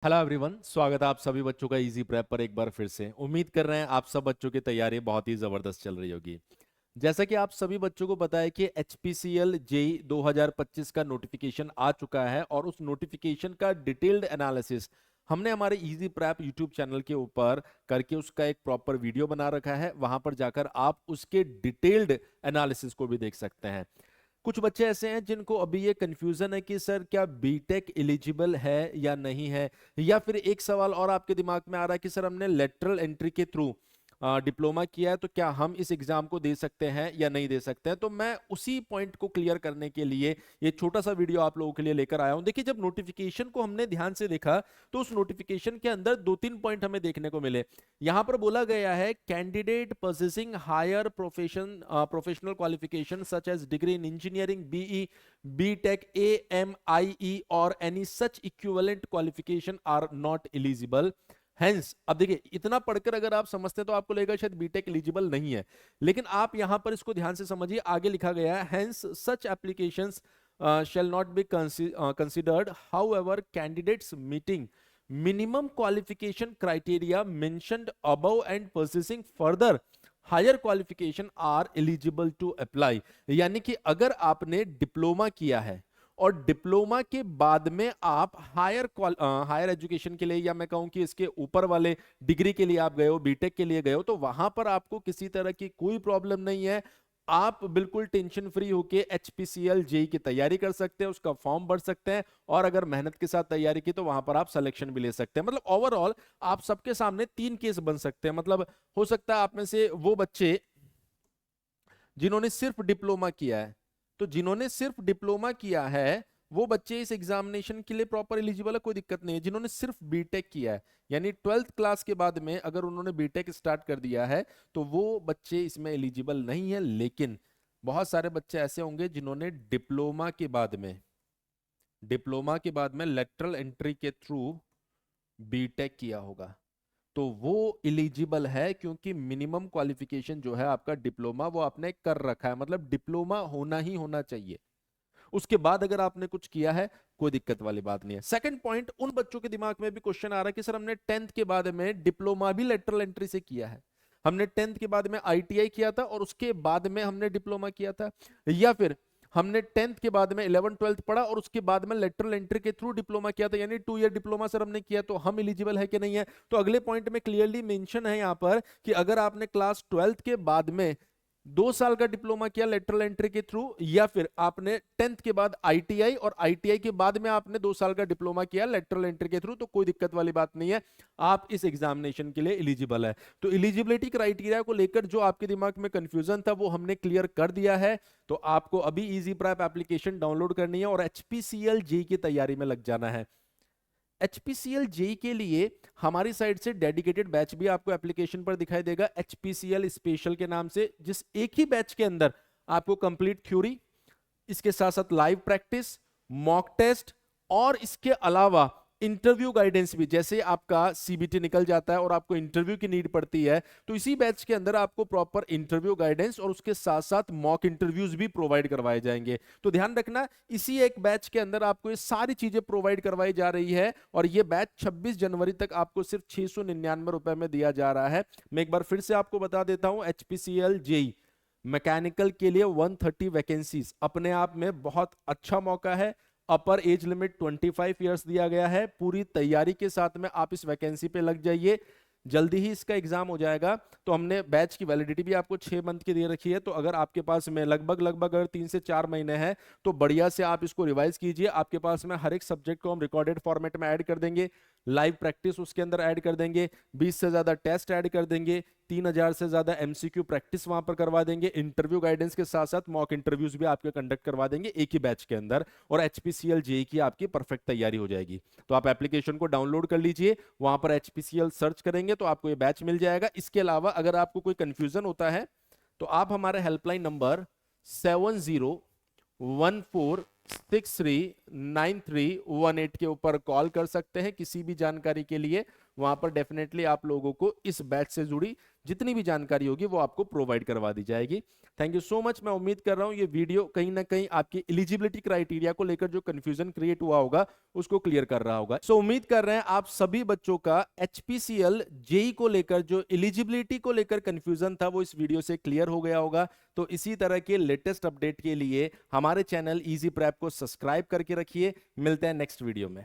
Hello everyone, स्वागत है आप सभी बच्चों का इजी प्रेप पर एक बार फिर से। उम्मीद कर रहे हैं आप सब बच्चों की तैयारी बहुत ही जबरदस्त चल रही होगी। जैसा कि आप सभी बच्चों को पता है कि HPCL जेई 2025 का नोटिफिकेशन आ चुका है और उस नोटिफिकेशन का डिटेल्ड एनालिसिस हमने हमारे इजी प्रेप यूट्यूब चैनल के ऊपर करके उसका एक प्रॉपर वीडियो बना रखा है। वहां पर जाकर आप उसके डिटेल्ड एनालिसिस को भी देख सकते हैं। कुछ बच्चे ऐसे हैं जिनको अभी ये कंफ्यूजन है कि सर क्या बीटेक एलिजिबल है या नहीं है, या फिर एक सवाल और आपके दिमाग में आ रहा है कि सर हमने लेटरल एंट्री के थ्रू डिप्लोमा किया है तो क्या हम इस एग्जाम को दे सकते हैं या नहीं दे सकते हैं। तो मैं उसी पॉइंट को क्लियर करने के लिए ये छोटा सा वीडियो आप लोगों के लिए लेकर आया हूं। देखिए, जब नोटिफिकेशन को हमने ध्यान से देखा तो उस नोटिफिकेशन के अंदर दो तीन पॉइंट हमें देखने को मिले। यहां पर बोला गया है candidate possessing higher professional qualification such as degree in engineering, BE, BTech, AMIE और any such equivalent qualification are not eligible. Hence, अब देखिए, इतना पढ़कर अगर आप समझते हैं तो आपको लगेगा शायद बीटेक एलिजिबल नहीं है, लेकिन आप यहां पर इसको ध्यान से समझिए। आगे लिखा गया है hence such applications shall not be considered, however candidates meeting minimum qualification criteria mentioned above and possessing further higher qualification are eligible to apply। यानी कि अगर आपने डिप्लोमा किया है और डिप्लोमा के बाद में आप हायर एजुकेशन के लिए, या मैं कहूं कि इसके ऊपर वाले डिग्री के लिए आप गए हो, बीटेक के लिए गए हो, तो वहां पर आपको किसी तरह की कोई प्रॉब्लम नहीं है। आप बिल्कुल टेंशन फ्री होके HPCL जेई की तैयारी कर सकते हैं, उसका फॉर्म भर सकते हैं, और अगर मेहनत के साथ तैयारी की तो वहां पर आप सिलेक्शन भी ले सकते हैं। मतलब ओवरऑल आप सबके सामने तीन केस बन सकते हैं। मतलब हो सकता है आप में से वो बच्चे जिन्होंने सिर्फ डिप्लोमा किया है, तो जिन्होंने सिर्फ डिप्लोमा किया है वो बच्चे इस एग्जामिनेशन के लिए प्रॉपर एलिजिबल है, कोई दिक्कत नहीं है। जिन्होंने सिर्फ बीटेक किया है, यानी 12th क्लास के बाद में अगर उन्होंने बीटेक स्टार्ट कर दिया है, तो वो बच्चे इसमें एलिजिबल नहीं है। लेकिन बहुत सारे बच्चे ऐसे होंगे जिन्होंने डिप्लोमा के बाद में लेटरल एंट्री के थ्रू बीटेक किया होगा, तो वो एलिजिबल है, क्योंकि मिनिमम क्वालिफिकेशन जो है आपका डिप्लोमा वो आपने कर रखा है। मतलब डिप्लोमा होना ही होना चाहिए। उसके बाद अगर आपने कुछ किया है, कोई दिक्कत वाली बात नहीं है। सेकंड पॉइंट, उन बच्चों के दिमाग में भी क्वेश्चन आ रहा है कि सर हमने 10th के बाद में डिप्लोमा भी लेटरल एंट्री से किया है, हमने 10th के बाद में ITI किया था और उसके बाद में हमने डिप्लोमा किया था, या फिर हमने 10th के बाद में 11 12th पढ़ा और उसके बाद में लेटरल एंट्री के थ्रू डिप्लोमा किया था, यानी 2 ईयर डिप्लोमा सर हमने किया, तो हम एलिजिबल है कि नहीं है। तो अगले पॉइंट में क्लियरली मेंशन है यहां पर कि अगर आपने क्लास 12th के बाद में 2 साल का डिप्लोमा किया लेटरल एंट्री के थ्रू, या फिर आपने 10th के बाद ITI और ITI के बाद में आपने 2 साल का डिप्लोमा किया लेटरल एंट्री के थ्रू, तो कोई दिक्कत वाली बात नहीं है, आप इस एग्जामिनेशन के लिए एलिजिबल है। तो एलिजिबिलिटी क्राइटेरिया को लेकर जो आपके दिमाग में कंफ्यूजन था वो हमने क्लियर कर दिया है। तो आपको अभी इजी प्रेप एप्लीकेशन डाउनलोड करनी है और HPCL जेई की तैयारी में लग जाना है। HPCL जेई के लिए हमारी साइड से डेडिकेटेड बैच भी आपको एप्लीकेशन पर दिखाई देगा, HPCL स्पेशल के नाम से, जिस एक ही बैच के अंदर आपको कंप्लीट थ्योरी, इसके साथ साथ लाइव प्रैक्टिस, मॉक टेस्ट, और इसके अलावा इंटरव्यू गाइडेंस भी। जैसे आपका CBT निकल जाता है और आपको इंटरव्यू की नीड पड़ती है, तो इसी बैच के अंदर आपको प्रॉपर इंटरव्यू गाइडेंस और उसके साथ साथ मॉक इंटरव्यूज भी प्रोवाइड करवाए जाएंगे। तो ध्यान रखना, इसी एक बैच के अंदर आपको ये सारी चीजें प्रोवाइड करवाई जा रही है, और ये बैच 26 जनवरी तक आपको सिर्फ 699 रुपए में दिया जा रहा है। मैं एक बार फिर से आपको बता देता हूं, HPCL जेई मैकेनिकल के लिए 130 वैकेंसीज अपने आप में बहुत अच्छा मौका है। अपर एज लिमिट 25 ईयर्स दिया गया है। पूरी तैयारी के साथ में आप इस वैकेंसी पे लग जाइए, जल्दी ही इसका एग्जाम हो जाएगा। तो हमने बैच की वैलिडिटी भी आपको 6 मंथ की दे रखी है, तो अगर आपके पास में लगभग अगर 3 से 4 महीने हैं तो बढ़िया से आप इसको रिवाइज कीजिए। आपके पास में हर एक सब्जेक्ट को हम रिकॉर्डेड फॉर्मेट में ऐड कर देंगे, लाइव प्रैक्टिस उसके अंदर ऐड कर देंगे, 20 से ज्यादा टेस्ट ऐड कर देंगे, 3000 से ज्यादा MCQ प्रैक्टिस वहां पर करवा देंगे, इंटरव्यू गाइडेंस के साथ साथ मॉक इंटरव्यूज भी आपके कंडक्ट करवा देंगे एक ही बैच के अंदर, और HPCL जेई की आपकी परफेक्ट तैयारी हो जाएगी। तो आप एप्लीकेशन को डाउनलोड कर लीजिए, वहां पर HPCL सर्च करेंगे तो आपको ये बैच मिल जाएगा। इसके अलावा अगर आपको कोई कंफ्यूजन होता है तो आप हमारे हेल्पलाइन नंबर 7014639318 के ऊपर कॉल कर सकते हैं किसी भी जानकारी के लिए। वहां पर डेफिनेटली आप लोगों को इस बैच से जुड़ी जितनी भी जानकारी होगी वो आपको प्रोवाइड करवा दी जाएगी। Thank you so much. मैं उम्मीद कर रहा हूं ये वीडियो कहीं ना कहीं आपकी एलिजिबिलिटी क्राइटेरिया को लेकर जो कंफ्यूजन क्रिएट हुआ होगा उसको क्लियर कर रहा होगा। सो उम्मीद कर रहे हैं आप सभी बच्चों का एचपीसीएल जेई को लेकर जो एलिजिबिलिटी को लेकर कंफ्यूजन था वो इस वीडियो से क्लियर हो गया होगा। तो इसी तरह के लेटेस्ट अपडेट के लिए हमारे चैनल इजी प्रेप को सब्सक्राइब करके रखिए। मिलते हैं नेक्स्ट वीडियो में।